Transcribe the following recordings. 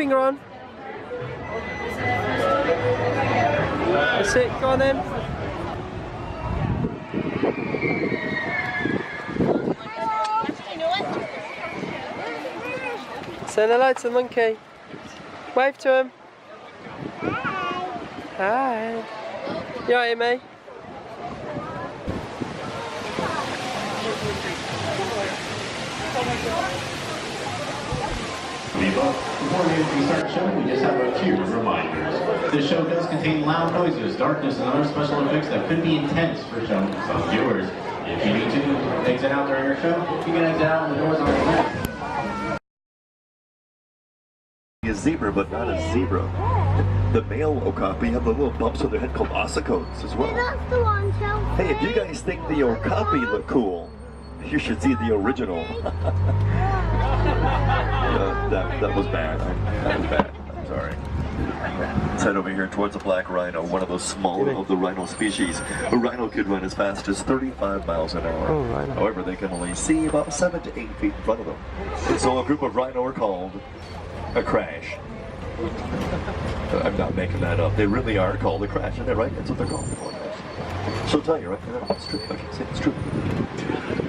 finger on. That's it, go on then. Say hello to the monkey. Wave to him. Hi. You alright, Amy? Before we start the show, we just have a few reminders. This show does contain loud noises, darkness, and other special effects that could be intense for some viewers. If you need to exit out during your show, you can exit out when the doors are closed. A zebra, but not a zebra. The male okapi have the little bumps on their head called ossicones as well. That's the one, Chelsea. Hey, if you guys think the okapi look cool, you should see the original. That was bad. That was bad. I'm sorry. Let's head over here towards a black rhino, one of those small of the rhino species. A rhino could run as fast as 35 miles an hour. Oh, rhino. However, they can only see about 7 to 8 feet in front of them. And so a group of rhino are called a crash. I'm not making that up. They really are called a crash, isn't that right? That's what they're called. She'll tell you, right? It's true. I can say it's true.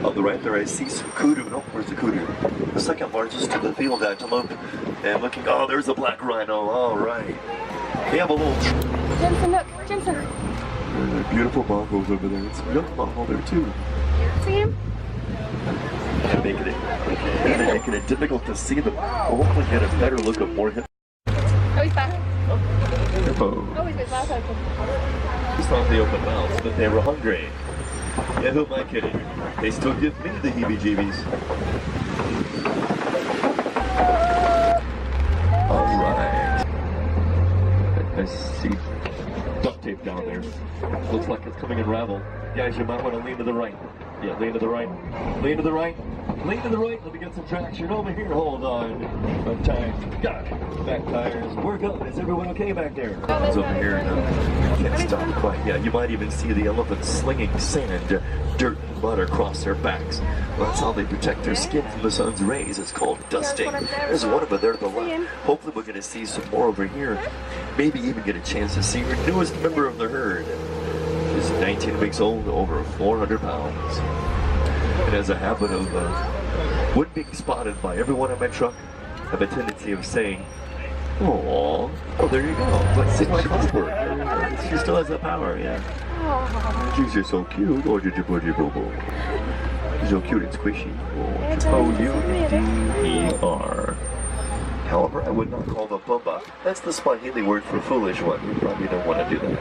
On the right there, I see some kudu. No, where's the kudu? The second largest to the field antelope. And looking, oh, there's a black rhino. All right. They have a little. Jensen, look. Jensen. There are beautiful bongos over there. It's a young bongo there too. See him? They're making it difficult to see them. We'll hopefully get a better look of more hip. Oh, he's back. Hippo. Oh, he's got his mouth open. Just thought they opened mouths, but they were hungry. Yeah, who am I kidding? They still give me the heebie-jeebies. Alright. I see duct tape down there. Looks like it's coming in ravel. Guys, you might want to lean to the right. Yeah, lean to the right. Lean to the right. Lean to the right. Let me get some traction over here. Hold on. Up time. Got it. Back tires. We're going. Is everyone okay back there? It's over here. Can't stop quite. Yeah, you might even see the elephants slinging sand, dirt, and mud across their backs. Well, that's how they protect their skin from the sun's rays. It's called dusting. There's one over there to the left. Hopefully we're going to see some more over here. Maybe even get a chance to see our newest member of the herd. Is 19 weeks old, over 400 pounds. And has a habit of, when being spotted by everyone in my truck, I have a tendency of saying, "Aww, oh, there you go." Let's see my comfort. She still has that power, yeah. You're so cute. Oh, you're so cute and squishy. O-U-D-E-R. However, I would not call them Bumba. That's the Swahili word for foolish one. You probably don't want to do that.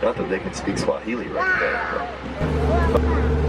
Not that they can speak Swahili right now.